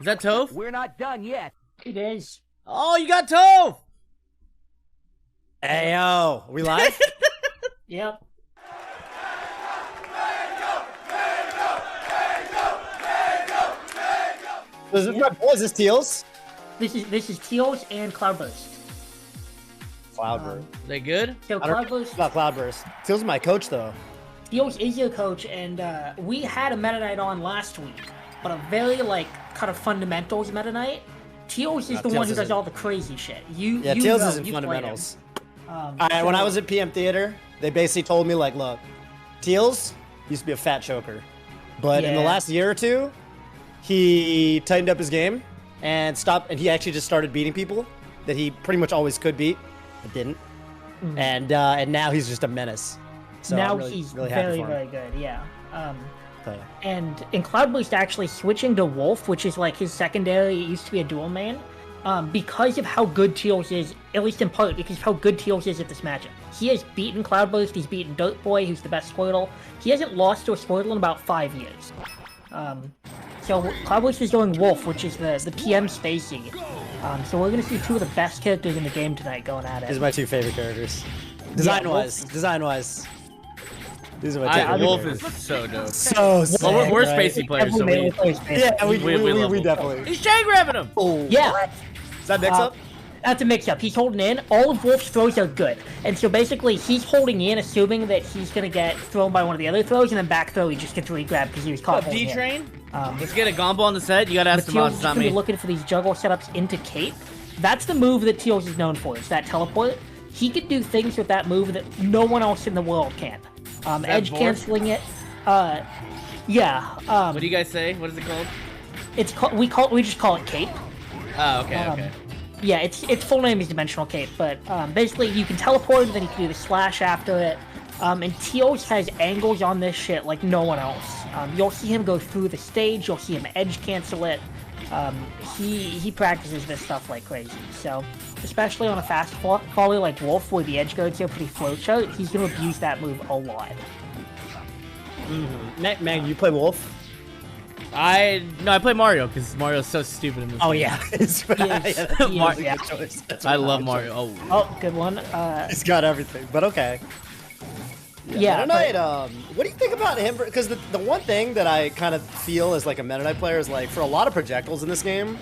Is that Toph? We're not done yet. It is. Oh, you got Toph! Hey, yo. We live? Yep. Is this Tealz? This is Tealz and Cloudburst. Cloudburst. They good? So I don't know Cloudburst, about Cloudburst. Tealz is my coach, though. Tealz is your coach, and we had a Meta Knight on last week, but a very kind of fundamentals Meta Knight. Tealz is the Tealz one who does isn't. all the crazy shit. Tealz is in fundamentals. Alright, when I was at PM Theater, they basically told me, like, look, Tealz used to be a fat choker. But in the last year or two, he tightened up his game and stopped, and he actually just started beating people that he pretty much always could beat, but didn't. And now he's just a menace. So now I'm really, he's really happy very, for him. very good, yeah. Okay. And in Cloudburst actually switching to Wolf, which is like his secondary, it used to be a dual main, because of how good Tealz is, at least in part, because of how good Tealz is at this matchup. He has beaten Cloudburst, he's beaten Dirtboy, who's the best Squirtle. He hasn't lost to a Squirtle in about 5 years. So Cloudburst is going Wolf, which is the PM Spacey. So we're going to see two of the best characters in the game tonight going at it. These are my two favorite characters. Design-wise. These are my two favorite Wolf characters. is so dope. So sick, Well, we're right? Spacey players, so Every we... melee player is Spacey. Yeah, we Wolf. definitely. He's chain grabbing him! Oh, Yeah. Is that mix-up? That's a mix-up. He's holding in. All of Wolf's throws are good. And so basically, he's holding in, assuming that he's going to get thrown by one of the other throws, and then back throw, he just gets re-grabbed because he was caught holding in. D-Train? Let's get a Gombo on the set. You gotta ask the mods, Tealz is not going to me. be looking for these juggle setups into Cape. That's the move that Tealz is known for, is that teleport. He can do things with that move that no one else in the world can. Edge Vorp? canceling it. Yeah. What do you guys say? What is it called? It's we just call it Cape. Oh, okay. Yeah, its full name is Dimensional Cape, but basically you can teleport and then you can do the slash after it. And Tealz has angles on this shit like no one else. You'll see him go through the stage, you'll see him edge cancel it. He practices this stuff like crazy. So, especially on a fast volley like Wolf, where the edge guards are pretty float chart, he's going to abuse that move a lot. Mang, you play Wolf? I play Mario because Mario's so stupid in this. Oh game. yeah, He is, yeah. I love Mario. Oh, good one. He's got everything, but okay. Yeah, Meta Knight, what do you think about him? Because the one thing that I kind of feel as like a Meta Knight player is like for a lot of projectiles in this game,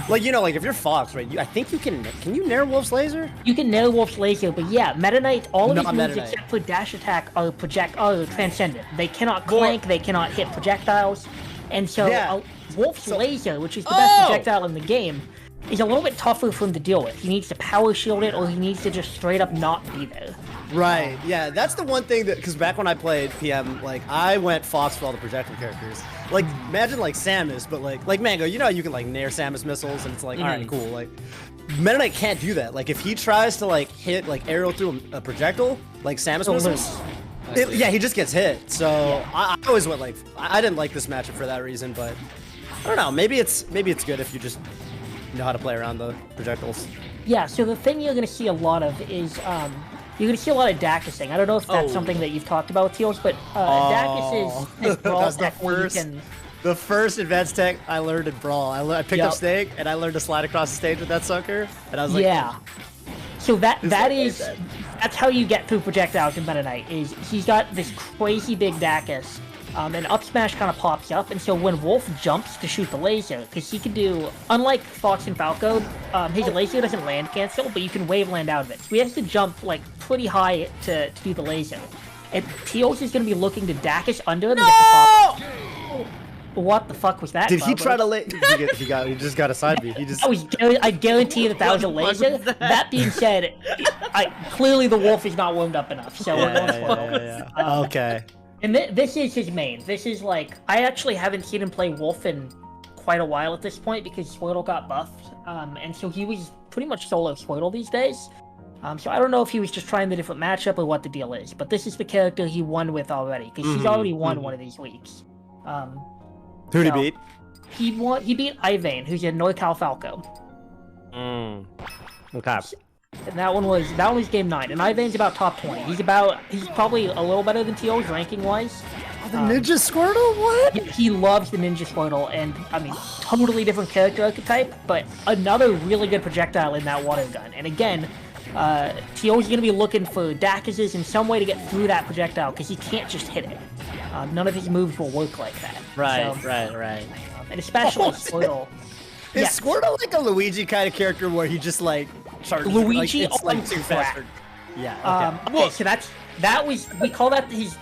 like like if you're Fox, right? I think you can you nair Wolf's laser? You can nail Wolf's laser, but yeah, Meta Knight, all of Not these Meta moves Knight. except for dash attack are transcendent. They cannot clank, they cannot hit projectiles, and so Wolf's laser, which is the best projectile in the game, is a little bit tougher for him to deal with. He needs to power shield it, or he needs to just straight up not be there. Right, yeah, that's the one thing that, because back when I played PM, like, I went Fox for all the projectile characters. Like, imagine, like, Samus, but, like Mango, you know you can, like, nair Samus missiles, and it's like, alright, cool, like, Meta Knight can't do that. Like, if he tries to, like, hit, like, arrow through a projectile, like Samus missiles, he just gets hit, so I always went, like, I didn't like this matchup for that reason, but, I don't know, maybe it's good if you just know how to play around the projectiles. Yeah, so the thing you're going to see a lot of is, you're going to see a lot of Dakising. I don't know if that's something that you've talked about with Tealz, but Dakis is brawl That's the tech where you first- can... The first advanced tech I learned in Brawl. I picked up Snake, and I learned to slide across the stage with that sucker, and I was like... Yeah. So that's how you get through projectiles in Meta Knight, is he's got this crazy big Dakis, and up smash kind of pops up, and so when Wolf jumps to shoot the laser, because he can do, unlike Fox and Falco, his laser doesn't land cancel, but you can wave land out of it. So he has to jump like pretty high to do the laser. And Tealz is going to be looking to Dakis under him and get the pop up. What the fuck was that? Did he Cloudburst? try to he just got a side beat. He just... I guarantee that was a laser. That being said, clearly the Wolf is not warmed up enough, so we're going Squirtle. Okay. And this is his main. This is like, I actually haven't seen him play Wolf in quite a while at this point because Squirtle got buffed, and so he was pretty much solo Squirtle these days. So I don't know if he was just trying the different matchup or what the deal is, but this is the character he won with already, because he's already won one of these weeks. Who'd he beat? He beat Ivane, who's a NorCal Falco. Okay. And that one was game 9, and Ivane's about top 20. He's probably a little better than Tealz ranking wise. the Ninja Squirtle? What? Yeah, he loves the Ninja Squirtle, and I mean, totally different character archetype, but another really good projectile in that water gun. And again, Tealz is going to be looking for Dakuses in some way to get through that projectile, because he can't just hit it. None of his moves will work like that. Right, so, right. And especially Squirtle. Is Squirtle like a Luigi kind of character where he just like charges? Luigi, like, it's like too fast. Yeah. Okay. Okay, so that was, we call that his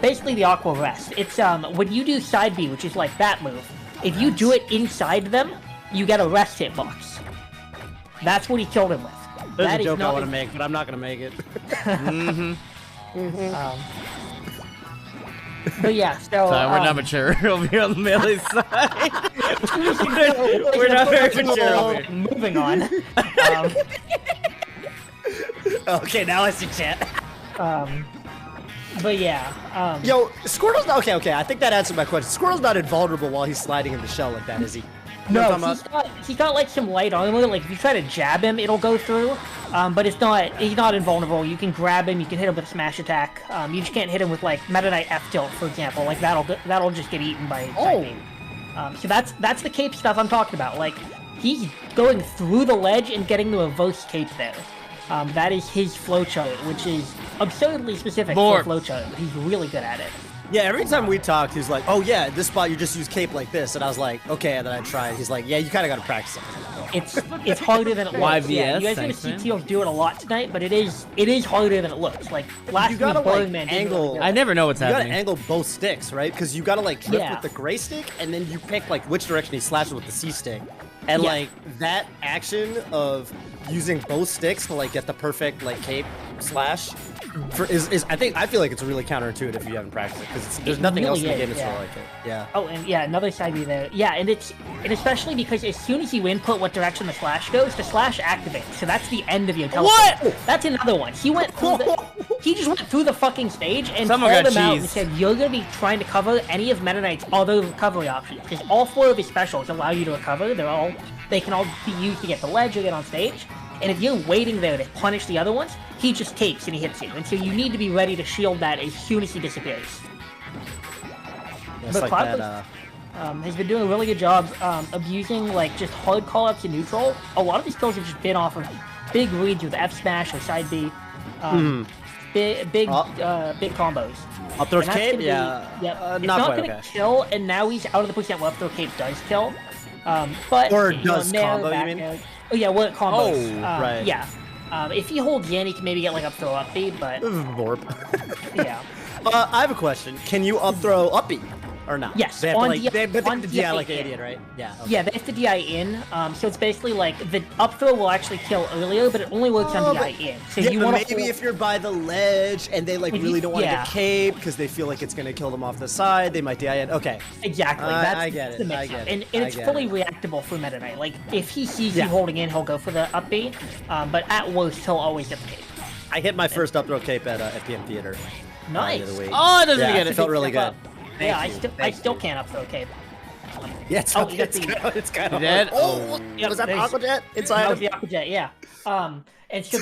basically the aqua rest. It's when you do side B, which is like that move. If you do it inside them, you get a rest hitbox. That's what he killed him with. There's that a joke I want to make, but I'm not gonna make it. But yeah, so we're not mature over here on the melee side. we're not very mature over here. Moving on. Okay, now I see chat. But yeah. Yo, Squirtle's not okay. I think that answered my question. Squirtle's not invulnerable while he's sliding in the shell like that, is he? No, he's got like some light armor. Like if you try to jab him, it'll go through. But he's not invulnerable. You can grab him. You can hit him with a smash attack. You just can't hit him with like Meta Knight F tilt, for example. Like that'll just get eaten by. So that's the cape stuff I'm talking about. Like he's going through the ledge and getting the reverse cape there. That is his flowchart, which is absurdly specific for flowchart. He's really good at it. Yeah, every time we talked, he's like, "Oh yeah, this spot you just use cape like this," and I was like, "Okay," and then I tried. He's like, "Yeah, you kind of got to practice it." It's harder than it looks. YVS, yeah, you guys are gonna see Tealz do it a lot tonight, but it is harder than it looks. Like last you gotta week, like angle. I never know what's happening. You gotta angle both sticks, right? Because you gotta like drift with the gray stick, and then you pick like which direction he slashes with the C stick, and like that action of using both sticks to like get the perfect like cape slash. I feel like it's really counterintuitive if you haven't practiced it, because there's nothing else in the game that's really like it. Yeah. Oh, and yeah, another side view there. Yeah, and especially because as soon as you input what direction the slash goes, the slash activates. So that's the end of your teleport. What? That's another one. He just went through the fucking stage and called him out and said, "You're gonna be trying to cover any of Meta Knight's other recovery options, because all 4 of his specials allow you to recover. They can all be used to get the ledge or get on stage. And if you're waiting there to punish the other ones, he just takes and he hits you. And so you need to be ready to shield that as soon as he disappears." But like Cloudburst has been doing a really good job of using like just hard call-ups in neutral. A lot of these kills have just been off of big reads with F smash or side B. Big combos. Up throw cape? It's not going to kill, and now he's out of the percent where up throw cape does kill. But or does combo, you mean? Oh yeah, what combos? Oh, right. Yeah. If he holds in, he can maybe get like up throw up B, but Vorp. Yeah. I have a question. Can you up throw up B or not? Yes. They have to DI like an idiot, right? Yeah. Okay. Yeah, they have to DI in. So it's basically like the up throw will actually kill earlier, but it only works on DI in. So you want maybe if you're by the ledge and they like really don't want to get cape because they feel like it's gonna kill them off the side, they might DI in. Okay. Exactly. I get it. And it's fully reactable for Meta Knight. Like if he sees you holding in, he'll go for the up B. But at worst, he'll always get the cape. I hit my first up throw cape at PM Theater. Nice. The other week. Oh, it doesn't get it. It felt really good. Yeah, I still can't up throw cape. Yeah, it's kind of dead. Oh, was that the Aqua Jet inside? That was the Aqua Jet, yeah. And so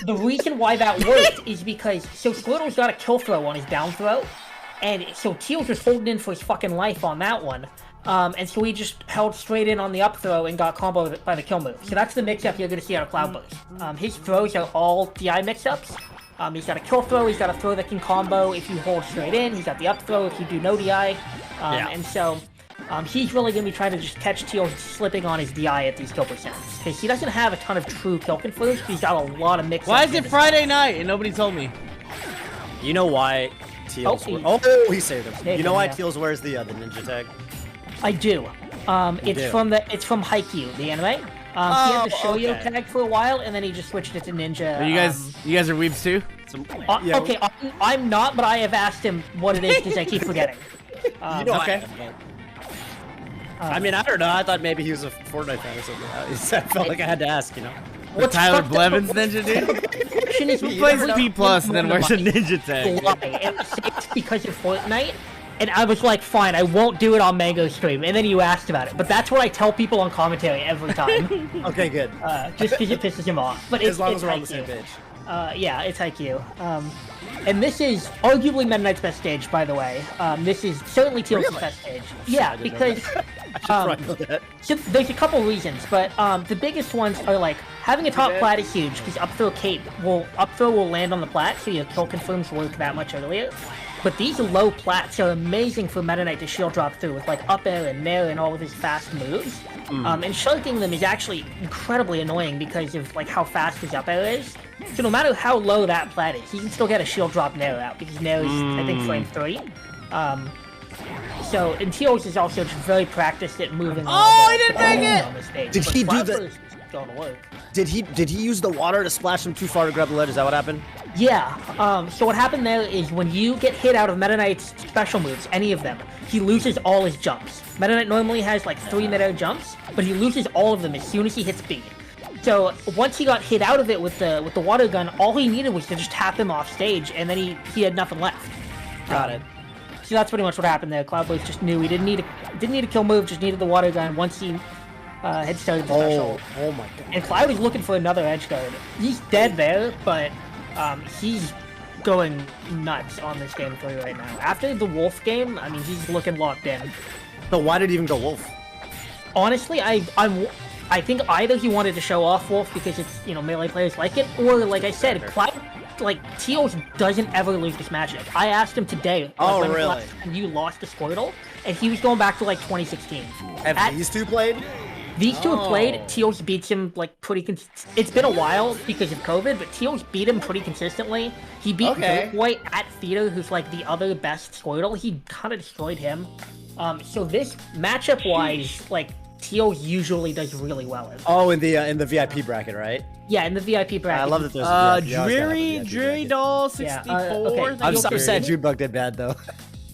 the reason why that worked is because Squirtle's got a kill throw on his down throw, and so Tealz was holding in for his fucking life on that one. And so he just held straight in on the up throw and got comboed by the kill move. So that's the mix-up you're going to see out of Cloudburst. His throws are all DI mix-ups. He's got a kill throw, he's got a throw that can combo if you hold straight in, he's got the up throw if you do no DI. And so he's really going to be trying to just catch Tealz slipping on his DI at these kill percents. Because he doesn't have a ton of true kill confirms, but he's got a lot of mix-ups. Why is it Friday night and nobody told me? You know why Tealz... he saved him. You know why Tealz wears the ninja tag? I do. It's from Haikyuu, the anime. He had the Shoyo tag for a while, and then he just switched it to Ninja. Are you guys are weebs too? Okay, I'm not, but I have asked him what it is because I keep forgetting. Okay. I mean, I don't know. I thought maybe he was a Fortnite fan or something. I felt like I had to ask, you know. What Tyler Blevins ninja dude? He plays P+ and then wears a ninja tag. And it's because of Fortnite. And I was like, fine, I won't do it on Mango stream. And then you asked about it. But that's what I tell people on commentary every time. Okay, good. Just because it pisses him off. But as long as we're on the same page. Yeah, it's IQ. And this is arguably Meta Knight's best stage, by the way. This is certainly Teal's best stage. Yeah, because so there's a couple reasons, but the biggest ones are like having a top plat is huge because up throw will land on the plat, so your kill confirms work that much earlier. But these low plats are amazing for Meta Knight to shield drop through with like up air and nair and all of his fast moves. And shunking them is actually incredibly annoying because of like how fast his up air is. So no matter how low that plat is, he can still get a shield drop nair out because nair is I think frame 3. So and Tealz is also just very practiced at moving. Oh, he didn't make it! On the stage. Did he do the? Going to work. Did he use the water to splash him too far to grab the ledge? Is that what happened? Yeah, so what happened there is when you get hit out of Meta Knight's special moves, any of them, he loses all his jumps. Meta Knight normally has like 3 mid-air jumps, but he loses all of them as soon as he hits B. So once he got hit out of it with the water gun, all he needed was to just tap him off stage, and then he had nothing left. Got it. So that's pretty much what happened there. Cloudburst just knew he didn't need a kill move, just needed the water gun once he had started the special. Oh my god. And Cloud is looking for another edge guard. He's dead there, but he's going nuts on this game 3 right now. After the Wolf game, I mean, he's looking locked in. So why did he even go Wolf? Honestly, I think either he wanted to show off Wolf because it's, you know, melee players like it, or like I said, Cloud, like, Tealz doesn't ever lose this matchup. I asked him today, like, oh, when really? You lost to Squirtle, and he was going back to like 2016. Have these two played? These two have played. Tealz beats him like pretty. It's been a while because of COVID, but Tealz beat him pretty consistently. He beat White at Theater, who's like the other best Squirtle. He kind of destroyed him. So this matchup-wise, like Tealz usually does really well in. Oh, in the VIP bracket, right? Yeah, in the VIP bracket. I love that there's a Dreary Doll 64. okay. I'm sad Junebug did bad though.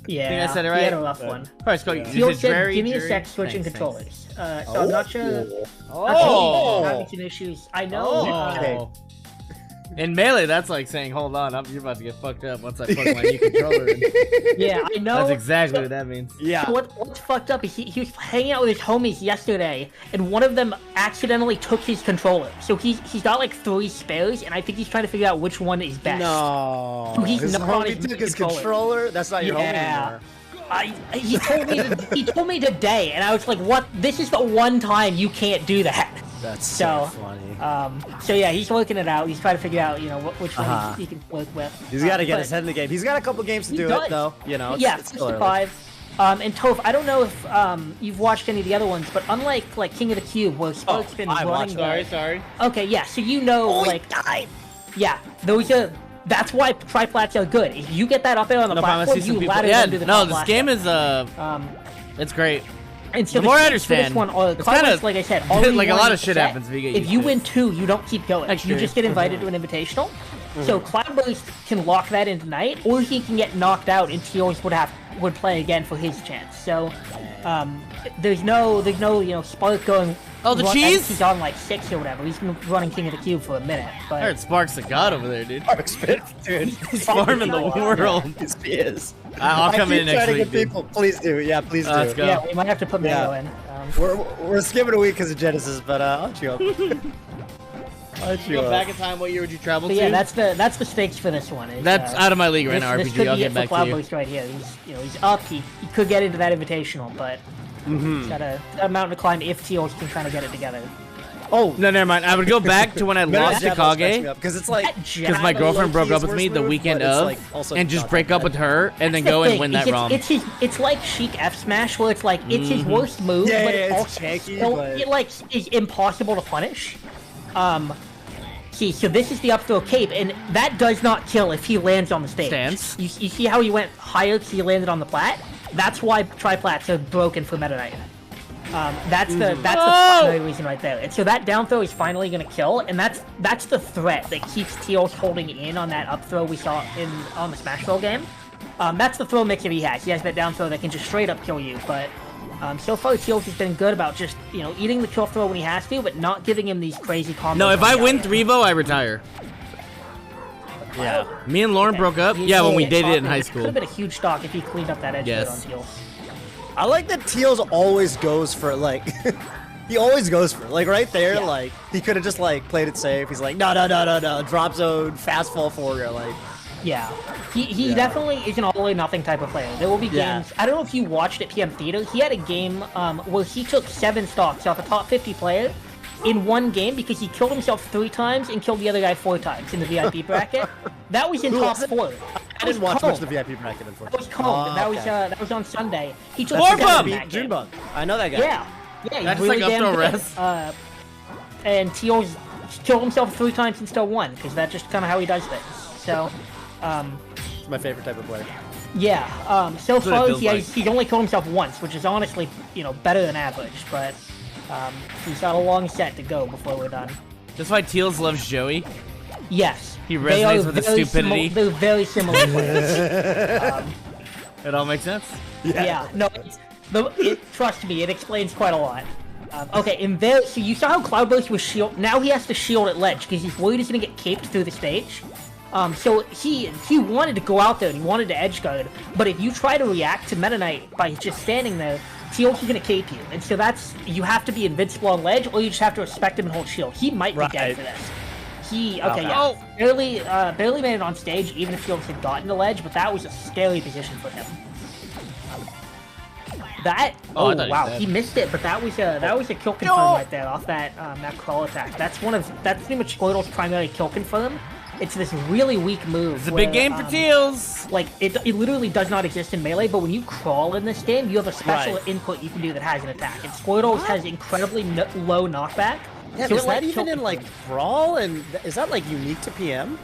Yeah, I think I said it right. He had a rough one. Alright, so Tealz said, "Give me a sec, switching controllers." So I'm not sure. Oh, having some issues. I know. Okay. In Melee, that's like saying, hold on, you're about to get fucked up once I plug my new controller in. Yeah, I know. That's exactly what that means. Yeah. So what's fucked up is he was hanging out with his homies yesterday, and one of them accidentally took his controller. So he's got like 3 spares, and I think he's trying to figure out which one is best. No. So he's his not on homie his took his controller. That's not your homie anymore. He told me today, and I was like, "What? This is the one time you can't do that." That's so funny. So yeah, he's working it out. He's trying to figure out, you know, which one he can work with. He's got to get his head in the game. He's got a couple games to do it, though. You know, it's still early. 55. And Toph, I don't know if you've watched any of the other ones, but unlike like King of the Cube, where Spark's been running. Sorry. Okay, yeah. So you know, yeah, those are. That's why triplats are good. If you get that up there on the platform, you ladder into the top this game is it's great. And so the more I understand, this one, like I said, like a lot of shit happens if you get. If you win 2, you don't keep going. You just get invited to an invitational. So Cloudburst can lock that in tonight, or he can get knocked out, and Tealz would play again for his chance. So there's no Spark going. Oh, the cheese! He's on like 6 or whatever. He's been running King of the Cube for a minute. But... I heard Spark's the god over there, dude. Dude, he's farming the world. Yes, he is. I'll come in next week. People. Please do. Yeah, please do. Let's go. Yeah, we might have to put Mayo in. We're skipping a week because of Genesis, but I'll chew up. Go back in time. What year would you travel to? Yeah, that's the stakes for this one. That's out of my league right now. This RPG. could I'll be get it back for to you. Cloudburst right here. He's up. He could get into that invitational, but he's got a mountain to climb if Tealz can try to get it together. Oh no, never mind. I would go back to when I lost to Kage because it's like because my girlfriend broke up with me the weekend of, and just break up with her and then go and win that ROM. It's like Sheik F Smash where it's like it's his worst move, but it also it like is impossible to punish. See, so this is the up throw cape, and that does not kill if he lands on the stage. You see how he went higher because he landed on the plat? That's why triplats are broken for Meta Knight. That's the primary reason right there. And so that down throw is finally gonna kill, and that's the threat that keeps Tealz holding in on that up throw we saw on the Smash Bros game. That's the throw mixer he has. He has that down throw that can just straight up kill you, but so far Tealz has been good about just, you know, eating the kill throw when he has to, but not giving him these crazy combos. No, if I win 3-0, I retire. Yeah. Me and Lauren broke up. Yeah, when we dated in high school. Could have been a huge stock if he cleaned up that edge on Tealz. I like that Tealz always goes for like He always goes for it. Like right there, Yeah. like he could have just like played it safe. He's like, no, drop zone, fast fall forward, like. Yeah, he definitely is an all or nothing type of player. There will be Yeah. games. I don't know if you watched at PM Theater. He had a game where he took 7 stocks off a top 50 player in one game because he killed himself 3 times and killed the other guy 4 times in the VIP bracket. That was in Who top was it? 4. I didn't watch much of the VIP bracket, That was unfortunately. cold. Oh, okay. That was on Sunday. He took Warp 7 him! in that game. Junebug. I know that guy. Yeah, yeah, That's he's really like up damn to good. rest. And Tealz killed himself 3 times and still won because that's just kind of how he does things. So, It's my favorite type of player. yeah. So what it far feels like. he's only killed himself once, which is honestly better than average. But he's got a long set to go before we're done. That's why Tealz loves Joey. Yes, He they are resonates with his very stupidity. they're very similar players. It all makes sense. Yeah, no, trust me, it explains quite a lot. Okay, and there, so you saw how Cloudburst was shield. Now he has to shield at ledge because he's worried he's gonna get caped through the stage. So he wanted to go out there and he wanted to edge guard, but if you try to react to Meta Knight by just standing there, Tealz is gonna cape you, and so you have to be invincible on ledge, or you just have to respect him and hold shield. He might be dead for this. Barely made it on stage, even if Tealz had gotten the ledge, but that was a scary position for him. I thought he Wow, was dead. he missed it, but that was a kill confirm right there off that crawl attack. That's pretty much Squirtle's primary kill confirm. It's this really weak move. It's a big game for Tealz. Like it literally does not exist in melee, but when you crawl in this game, you have a special Right. input you can do that has an attack. And Squirtle has incredibly low knockback. Yeah, so is it, that like, even kill in like Brawl? And is that like unique to PM?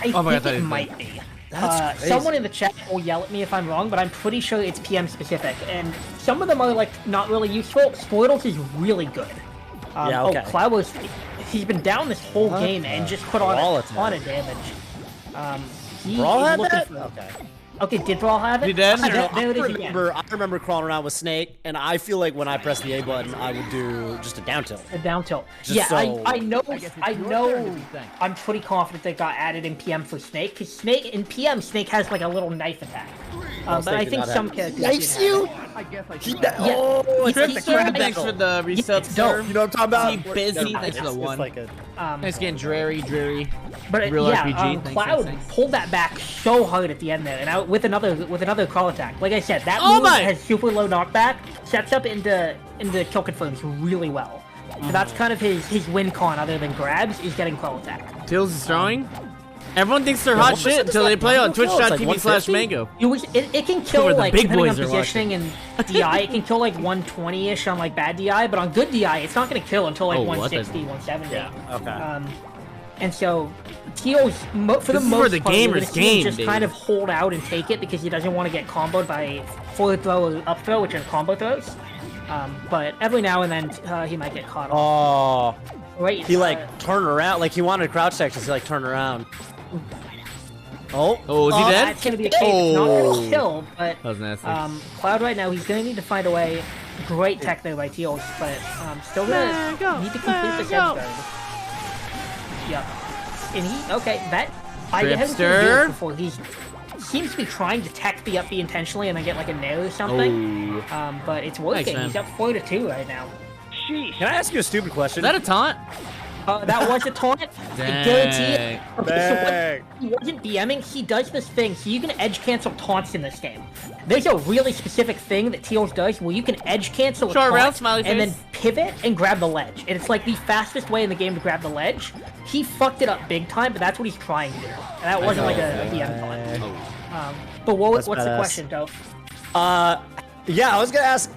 I Oh my think God, that it is might be. That's crazy. Someone in the chat will yell at me if I'm wrong, but I'm pretty sure it's PM specific. And some of them are like not really useful. Squirtle's is really good. Yeah, okay. Oh, Cloudburst, he's been down this whole game and just put on Brawl a attack. ton of damage. He Brawl is had looking that? for- Okay. Okay, did Brawl have it? He did? I don't know. I There it is again. remember crawling around with Snake, and I feel like when I press the A button, I would do just a down tilt. A down tilt. Just Yeah, so- I know. I'm pretty confident they got added in PM for Snake because Snake in PM Snake has like a little knife attack. But Snake I did think not some have- characters. Yikes did you! Yeah, Oh, Trip, he's Trip, trying- thanks for the reset it's dope. serve. You know what I'm talking Is about? he busy? Never mind. Thanks for the It's one. like a, It's getting dreary. But Real yeah, RPG, thanks, Cloud thanks. pulled that back so hard at the end there, and out with another crawl attack. Like I said, that Oh move my! has super low knockback, sets up into kill confirms really well. So that's kind of his win con other than grabs is getting crawl attack. Tealz is throwing. Everyone thinks they're hot what shit percent until is they that play on combo kill? It's like twitch.tv/mango. It can kill Where the like big depending on boys are positioning and DI, it can kill like 120ish on like bad DI, but on good DI, it's not gonna kill until like Oh, what 160, the- 170. yeah, okay. And so Tealz, for the This is most where the part, we're gonna gamers see him game, just dude. kind of hold out and take it because he doesn't want to get comboed by forward throw or up throw, which are combo throws. But every now and then he might get caught off. Oh, Right? he like turned around, like he wanted crouch sections. He like turned around. Oh, Oh, is he dead? That's gonna be a case. It's not Oh. gonna kill, but That was nasty. Cloud right now, he's gonna need to find a way. Great tech there by Tealz, but still gonna need to complete this edge guard. Yep. And I haven't seen him do Tripster. this before. He seems to be trying to tech the up B intentionally and then get like a nail or something. Oh. But it's working. man. He's up 4-2 right now. can I ask you a stupid question? Is that a taunt? That was a taunt. I Dang. guarantee it. Okay, Dang. so when he wasn't BMing, he does this thing, so you can edge cancel taunts in this game. There's a really specific thing that Tealz does where you can edge cancel a Short taunt round, smiley and face. then pivot and grab the ledge. And it's like the fastest way in the game to grab the ledge. He fucked it up big time, but that's what he's trying to do. And that wasn't like a BM taunt. But what's the badass. question, though? Yeah, I was gonna ask.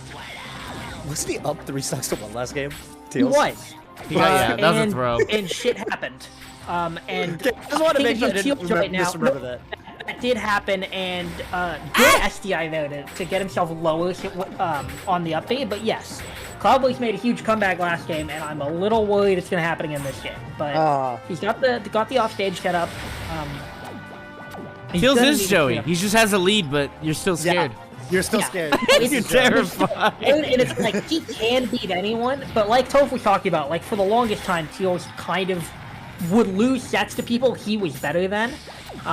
Was he up 3 stocks to 1 last game? He Tealz? was. Yeah, that was a and, throw. And shit happened. And Okay, I just want to think make sure I if you didn't Tealz right now- misremember that. That did happen, and good SDI there to get himself lower on the update. But yes, Cloudburst made a huge comeback last game, and I'm a little worried it's going to happen again this game. But he's got the offstage set up. He's Tealz gonna is need to Joey. clean up- He just has a lead, but you're still scared. You're still Yeah. scared. You're terrified. And it's like he can beat anyone, but like Toph was talking about, like for the longest time, Tealz kind of would lose sets to people he was better than.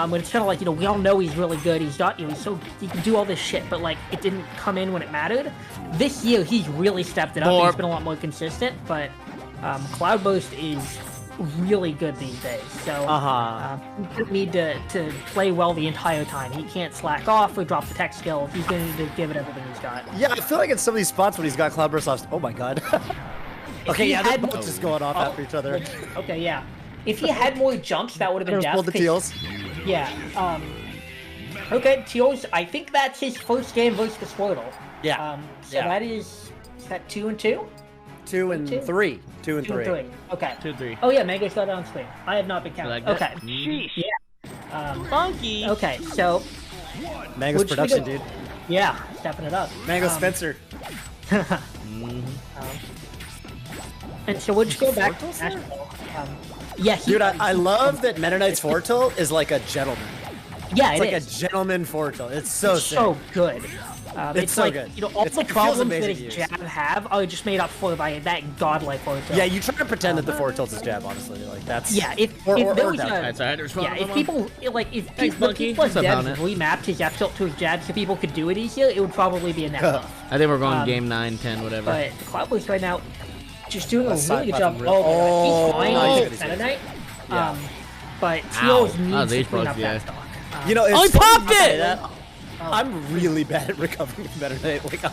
When it's kind of like, you know, we all know he's really good. He's got, you know, he can do all this shit, but like it didn't come in when it mattered. This year he's really stepped it up. He's been a lot more consistent, but Cloudburst is really good these days. So he doesn't need to play well the entire time. He can't slack off or drop the tech skill. He's going to give it everything he's got. Yeah, I feel like in some of these spots when he's got Cloudburst off. Oh my god. Okay, yeah, they're both just going off after each other. Okay, yeah. If he had more jumps, that would have been death. The Tealz. Yeah. Okay, Tealz. I think that's his first game versus the Squirtle. Yeah. So that is that 2 and 2? 2 and 3. 2 and 3. Okay. 2 and 3. Oh yeah, Mango's got it on screen. I have not been counting. Like okay. Yeah. Funky. Okay, so. Mango's production, dude. Yeah, stepping it up. Mango Spencer. And so we'll just go back to National. Yeah, dude, I love that Meta Knight's Fortill is like a gentleman. Yeah, it's like a gentleman Fortill. It's so sick. So good. It's so like, good. You know, all the problems that his jab have are just made up for by that godlike Fortill. Yeah, you try to pretend that the Fortill's his jab, honestly. Like that's if people like if people devs remapped his F tilt to his jab so people could do it easier, it would probably be a net buff. I think we're going game 9, 10, whatever. But Cloudburst right now, just doing a really good job. He's fine with Meta Knight. But Tealz needs to clean up that stock. You know, I popped it! I'm really bad at recovering from Meta Knight. Like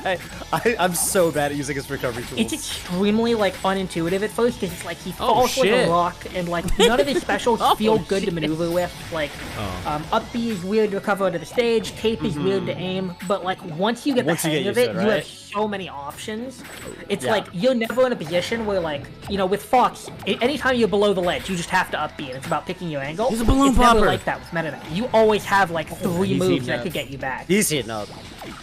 I'm so bad at using his recovery tools. It's extremely like unintuitive at first because it's like he falls like a rock and like none of his specials feel good to maneuver with. Like up B is weird to recover under the stage, cape is weird to aim, but like once you get the hang of it, you have so many options. It's like you're never in a position where like, you know, with Fox, anytime you're below the ledge, you just have to up B and it's about picking your angle. He's a balloon it's popper. Never like that with Meta Knight. You always have like 3 moves that could get you back. He's heating up.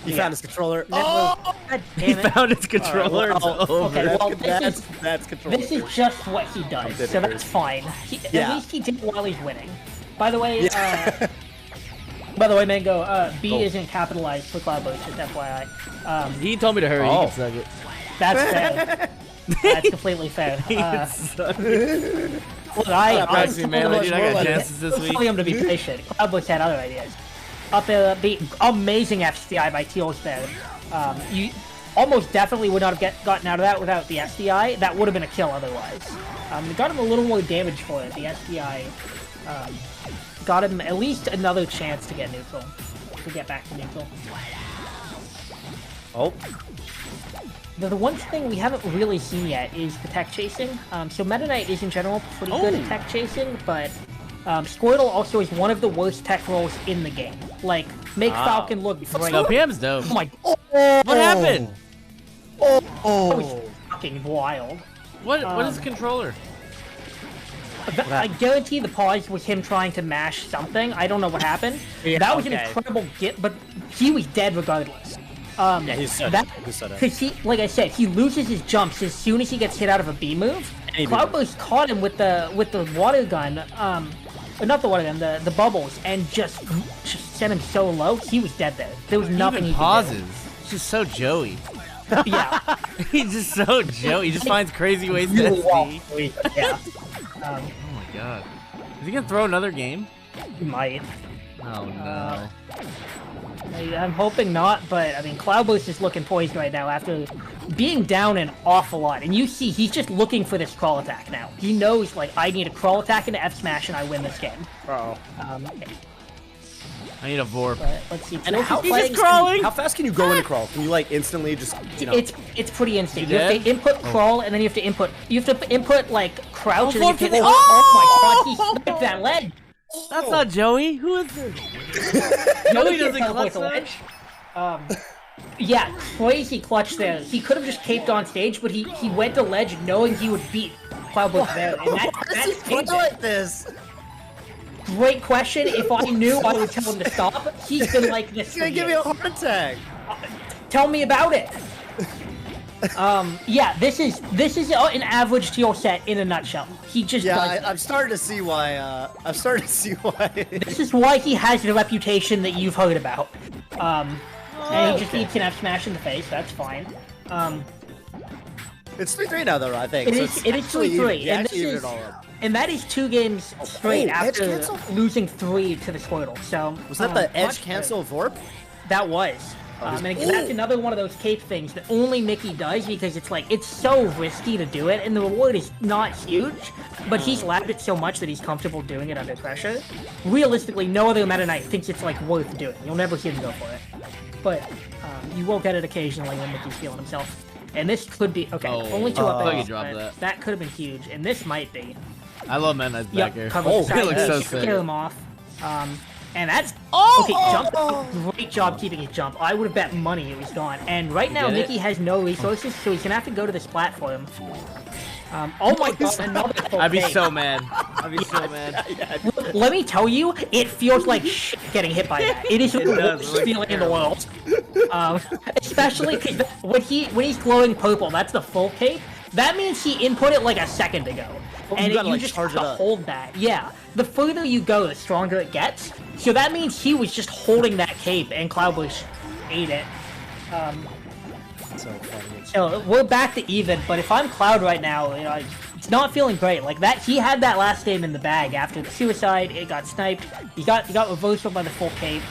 He found his controller. God damn he it. found his controller. Okay, well, that's controller. This is just what he does, so that's fine. At least he did it while he's winning. By the way, Mango, B isn't capitalized for Cloudburst, just FYI. He told me to hurry. He can suck it. That's fair. That's completely fair. Look, I got chances this week. telling him to be patient. Cloudburst had other ideas. Up there, the amazing FCI by Tealz there. You almost definitely would not have gotten out of that without the SDI. That would have been a kill otherwise. It got him a little more damage for it. The SDI got him at least another chance to get neutral, to get back to neutral. Oh. The one thing we haven't really seen yet is the tech chasing. So Meta Knight is in general pretty good at tech chasing, but Squirtle also is one of the worst tech rolls in the game. Like, make Falcon look great. No, PM's dope. Oh my... What happened? That was fucking wild. What is the controller? I guarantee the pause was him trying to mash something. I don't know what happened. That was an incredible get, but he was dead regardless. Yeah, he's so dead. Because he, like I said, he loses his jumps as soon as he gets hit out of a B move. Cloudburst caught him with the water gun, not the water gun, the bubbles, and just sent him so low. He was dead there. There was nothing he could do. He's just so Joey. Yeah. He's just so Joey. He just finds crazy ways to SD. Yeah. Oh my god. Is he gonna throw another game? He might. Oh no. I'm hoping not, but I mean, Cloudburst is looking poised right now after being down an awful lot. And you see, he's just looking for this crawl attack now. He knows, like, I need a crawl attack into F smash and I win this game. Okay. I need a Vorp. Let's see. And he's crawling. How fast can you go into crawl? Can you like instantly just? You know? It's pretty instant. You have to input crawl, and then you have to input like crouch. And then you have to, oh my god! He sniped that ledge. That's not Joey. Who is this? Joey doesn't clutch that. Yeah, crazy clutch there. He could have just caped on stage, but he went to ledge knowing he would beat Cloudburst there, and that's like this. Great question. If I knew, I would tell him to stop. He's been like this. He's gonna give me a heart attack. Tell me about it. Yeah, this is an average Tealz set in a nutshell. He just does. I'm starting to see why. This is why he has the reputation that you've heard about. And he just needs an F smash in the face. That's fine. It's 3-3 now, though, I think. It So is. it's It is actually 3-3, even. You and actually this evened is. it all up. And that is 2 games straight edge after cancel? losing 3 to the Squirtle. So Was that the edge much cancel Vorp? That was. And that's another one of those cape things that only Mickey does because it's like, it's so risky to do it, and the reward is not huge, but he's labbed it so much that he's comfortable doing it under pressure. Realistically, no other Meta Knight thinks it's like worth doing. You'll never see him go for it. But you will get it occasionally when Mickey's feeling himself. And this could be, okay, only 2 up airs, but that could have been huge, and this might be. I love Man Knight's back here. He looks so sick. Scare him off. And that's jump. Great job keeping his jump. I would have bet money it was gone. And right now, Mickey has no resources, so he's gonna have to go to this platform. Oh my god, another full I'd be fake. so mad. I'd be so mad. Let me tell you, it feels like shit getting hit by that. It is the worst feeling in the world. Especially because when he's glowing purple, that's the full cape. That means he input it like a second ago. And you just have to hold that. Yeah. The further you go, the stronger it gets. So that means he was just holding that cape, and Cloudburst ate it. So funny. So we're back to even, but if I'm Cloud right now, you know, it's not feeling great. Like that, he had that last game in the bag after the suicide. It got sniped. He got reversed by the full cape.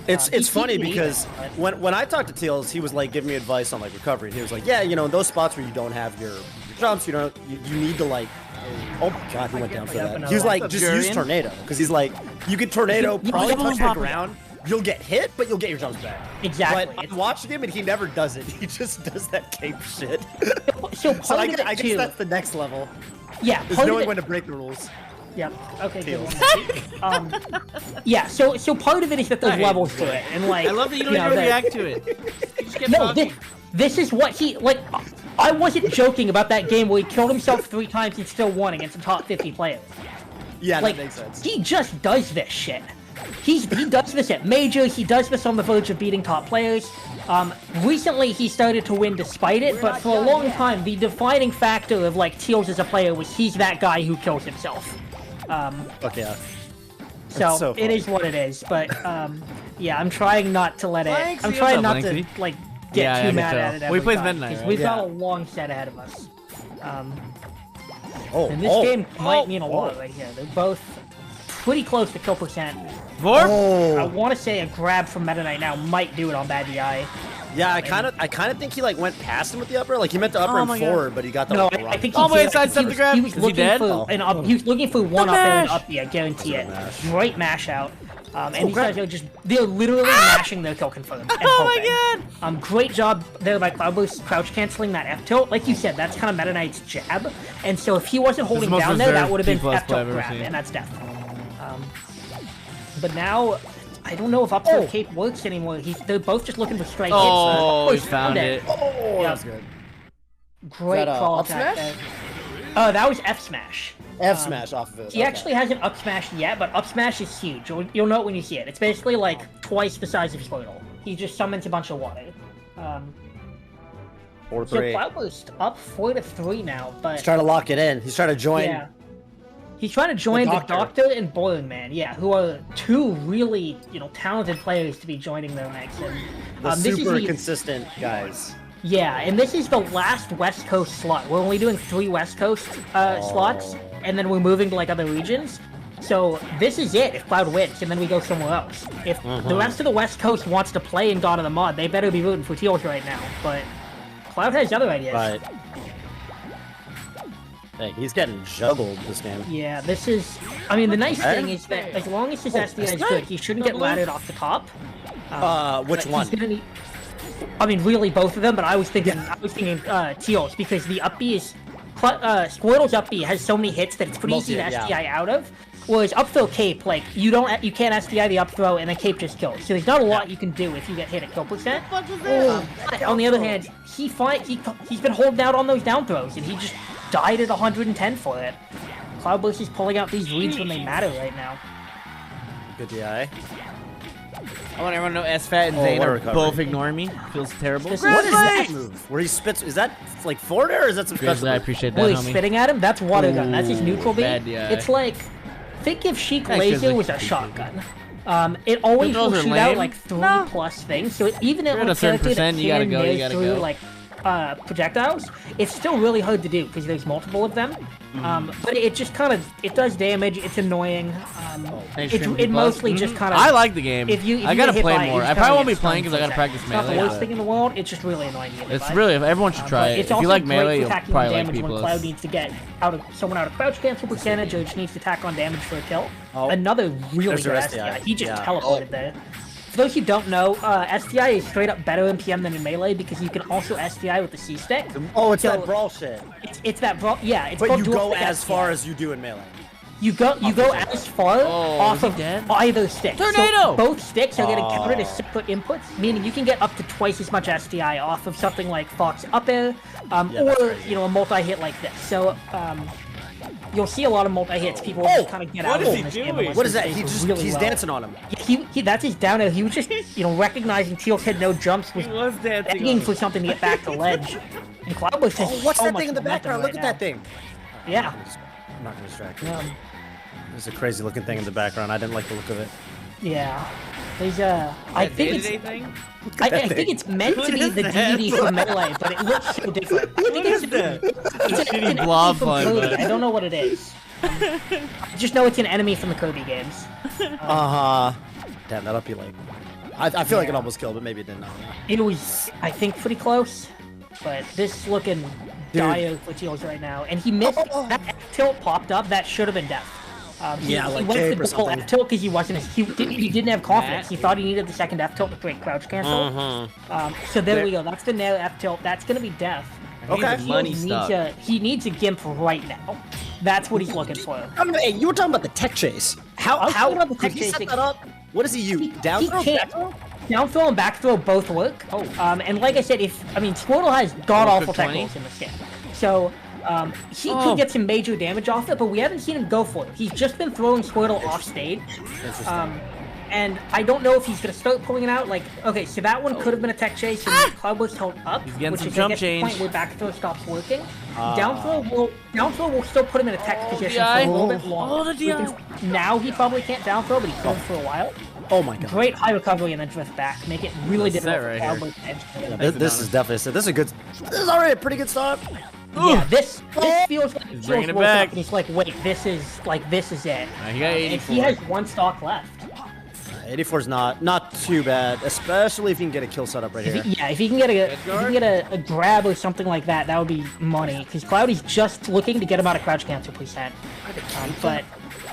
It's funny because when I talked to Tealz, he was like giving me advice on like recovery. He was like, yeah, you know, in those spots where you don't have your jumps, you need to like. Oh my god, he went down for that. He was like, just use tornado, because he's like, you can tornado, probably touch the ground. You'll get hit, but you'll get your jumps back. Exactly. But I'm watching him, and he never does it. He just does that cape shit. So I guess that's the next level. Yeah. Is knowing when to break the rules. Yep. Okay. Good one. Yeah. So part of it is that there's levels to it, and like I love that you don't even react to it. You just get no, this is what he like. I wasn't joking about that game where he killed himself 3 times and still won against a top 50 player. Yeah, like, that makes sense. He just does this shit. He does this at majors. He does this on the verge of beating top players. Recently he started to win despite it, but for a long time the defining factor of like Tealz as a player was he's that guy who kills himself. Okay. So it is what it is, but yeah, I'm trying not to let it. I'm trying not to like get too mad at it. We play time, midnight, right? We've got a long set ahead of us. And this Oh, game might mean a lot right here. They're both pretty close to kill percent. Vorp? I want to say a grab from Meta Knight now might do it on Bad DI. Yeah, I kind of think he like went past him with the upper. Like he meant to upper him forward, but he got the. No, I think he Oh wait, did. sidestep the grab. He was looking dead? for an up. He was looking for one up and an up. I guarantee it. Great mash out. And these guys are they're literally mashing their kill confirm. And Oh my god! Great job there by Cloudburst crouch canceling that F tilt. Like you said, that's kind of Meta Knight's jab. And so if he wasn't holding down there, that would have been F tilt grab, and that's death. But now, I don't know if up tilt cape works anymore. They're both just looking for straight hits. Oh, he found it. Oh, that's good. Great call attack there. Oh, that was F smash. F smash off of it. He actually hasn't up smashed yet, but up smash is huge. You'll know it when you see it. It's basically like twice the size of Squirtle. He just summons a bunch of water. 4-3. So Cloudburst up 4-3 now, but He's trying to lock it in. He's trying to join. yeah, he's trying to join the Doctor and Boiling Man. Yeah, who are 2 really talented players to be joining their next. And The this super is consistent guys. Yeah, and this is the last West Coast slot. We're only doing 3 West Coast slots, and then we're moving to like other regions. So this is it if Cloud wins, and then we go somewhere else. If the rest of the West Coast wants to play in God of the Mod, they better be rooting for Tealz right now. But Cloud has other ideas. Right. Hey, he's getting juggled this game. Yeah, this is... I mean, the nice thing is that as long as his SDI is good, he shouldn't get laddered off the top. Which one? I mean, really both of them, but I was thinking Tealz, because the up B is... Squirtle's up B has so many hits that it's pretty easy to SDI out of. Whereas up throw cape, like you can't SDI the up throw and then cape just kills. So there's not a lot you can do if you get hit at kill percent. On the other hand, he's been holding out on those down throws and he just died at 110 for it. Cloudburst is pulling out these reads when they matter right now. Good DI. I want everyone to know SFAT and Zane are both ignoring me. Feels terrible. What is that move? Where he spits? Is that like forward air or is that some special? I appreciate that, Where homie. he's spitting at him? That's water gun. That's his neutral beam. It's like, think if Sheik Laser was a shotgun. It always will shoot out like 3+ things. So even at like character that can through like projectiles, it's still really hard to do because there's multiple of them. But it just kind of does damage. It's annoying. It mostly just kind of. I like the game. If you I gotta get hit by play it, more. you I just probably kinda won't be get playing because I stunned gotta for a practice second. It's not the melee. worst thing in the world. It's just really annoying. It's really, if everyone should try it. It's If also you like great melee, for you'll attacking probably damage like when people. Cloud needs to get someone out of crouch cancel percentage, or just needs to tack on damage for a kill. Oh. Another really There's your good SDI. SDI. He just Yeah. teleported there. For those who don't know, SDI is straight up better in PM than in melee because you can also SDI with the C stick. Oh, it's So, that brawl shit. It's that brawl. Yeah, it's But called you dual go stick as SDI. far as you do in melee. You go as far off is he of dead? either stick. Tornado! So both sticks are getting counted as separate inputs, meaning you can get up to twice as much SDI off of something like Fox up air, that's or crazy. a multi-hit like this. So you'll see a lot of multi-hits. People just kind of get out what is of he this doing? game unless What is they that? face He just really he's well. dancing on him. He that's his down air. He was just recognizing Tealz had no jumps, was He was dancing begging on for something to get back to ledge. And Cloudburst has Oh, what's so that much thing in the momentum background? right Look at now. that thing. Yeah. I'm not gonna distract you. Um, There's a crazy looking thing in the background. I didn't like the look of it. yeah. There's I think it's Thing? I think it's meant to be the that? DVD from Melee, but it looks so different. I think it's that? it's shitty an blob enemy from fun, Kirby. but- I don't know what it is. I just know it's an enemy from the Kirby games. Damn, that'll be like. I feel like it almost killed, but maybe it didn't. It was, I think, pretty close, but this looking dire for Tealz right now, and he missed. That F tilt popped up. That should have been death. Yeah, he like went cape for or the full something. F tilt because he didn't have confidence. He thought he needed the second F tilt to break crouch cancel. So there we go. That's the nail F tilt. That's gonna be death. Okay. The money Tealz stuff. he needs a gimp right now. That's what he's looking for. Hey, you were talking about the tech chase. I How was talking about the tech could he chase. set that up? What does he use? Down He throw? can't. Back throw? Down throw and back throw both work. And like I said, Squirtle has god awful tech 20? rolls in this game, so he could get some major damage off it, but we haven't seen him go for it. He's just been throwing Squirtle off stage. And I don't know if he's gonna start pulling it out. Like, okay, so that one could have been a tech chase, and Cloudburst held up, He's getting which some is jump I guess the change. point where back throw stops working. Down throw will still put him in a tech position for DI. a little bit longer. Oh, the We can- Now he probably can't down throw, but he could for a while. Oh my god. Great high recovery and then drift back, make it really That's difficult it right for here. Cloudburst to edge. This is definitely. This is a good. This is already a pretty good start. Yeah, this feels like He's Tealz bringing it woke up back. and he's like, wait, this is it. He got And 84. he has one stock left. 84 is not too bad, especially if you can get a kill setup right here. If he can get a grab or something like that, that would be money. Because Cloudy's just looking to get him out of crouch cancel percent. But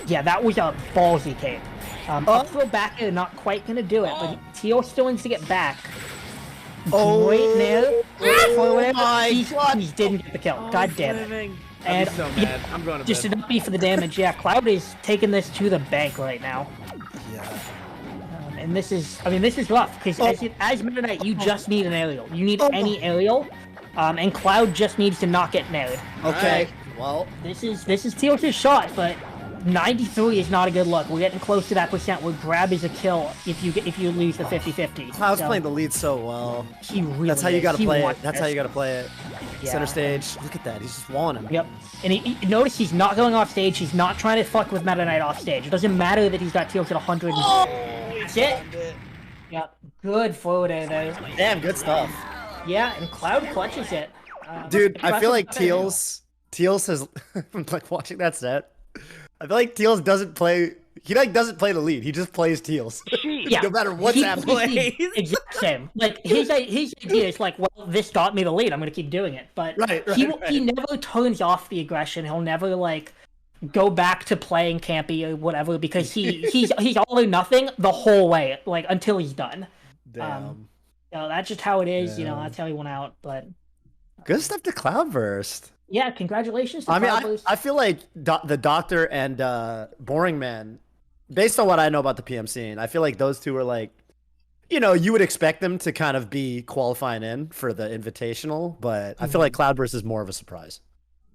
yeah, that was a ballsy cape. Up throw back air, not quite gonna do it, but Tealz still needs to get back. Great nail. He didn't get the kill. God damn it. And And so mad. I'm going to just bed. enough for the damage. Yeah, Cloud is taking this to the bank right now. Yeah. And this is rough because as Meta Knight, you just need an aerial. You need any aerial, and Cloud just needs to not get nailed. Okay. Well, This is Tealz's shot, but 93 is not a good look. We're getting close to that percent where grab is a kill if you lose the 50-50. Cloud's So, playing the lead so well. He really That's how you is. gotta He play it. wants That's this. how you gotta play it. Yeah. Center stage. Look at that. He's just walling him. Yep. And notice he's not going off stage. He's not trying to fuck with Meta Knight off stage. It doesn't matter that he's got Tealz at 100. That's it. Yep. Good forward air there. Damn, good stuff. Yeah, and Cloud clutches it. Dude, I feel like Tealz. Tealz has I'm like watching that set. I feel like Tealz doesn't play. He doesn't play the lead. He just plays Tealz. Yeah. No matter what's happening. He's the exact same. Like his idea is like, well, this got me the lead. I'm gonna keep doing it. But he never turns off the aggression. He'll never like go back to playing campy or whatever because he's all or nothing the whole way, like until he's done. Damn. That's just how it is. You know, that's how he went out. But Good stuff to Cloudburst. yeah, congratulations to I mean, Cloudburst. I feel like the Doctor and Boring Man, based on what I know about the PM scene, I feel like those two are like, you know, you would expect them to kind of be qualifying in for the Invitational, but I feel like Cloudburst is more of a surprise.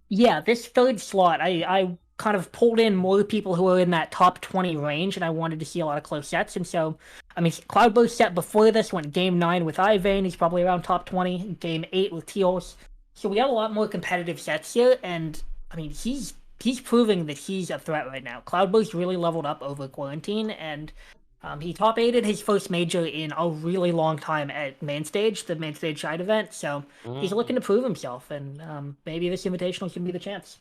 Yeah, this third slot, I kind of pulled in more people who were in that top 20 range, and I wanted to see a lot of close sets. And so, I mean, Cloudburst set before this went Game 9 with Ivane. He's probably around top 20. Game 8 with Tealz. So we got a lot more competitive sets here, and I mean, he's proving that he's a threat right now. Cloudburst really leveled up over quarantine, and He top 8'd his first major in a really long time at main stage, the main stage side event. So he's looking to prove himself, and maybe this invitational can be the chance.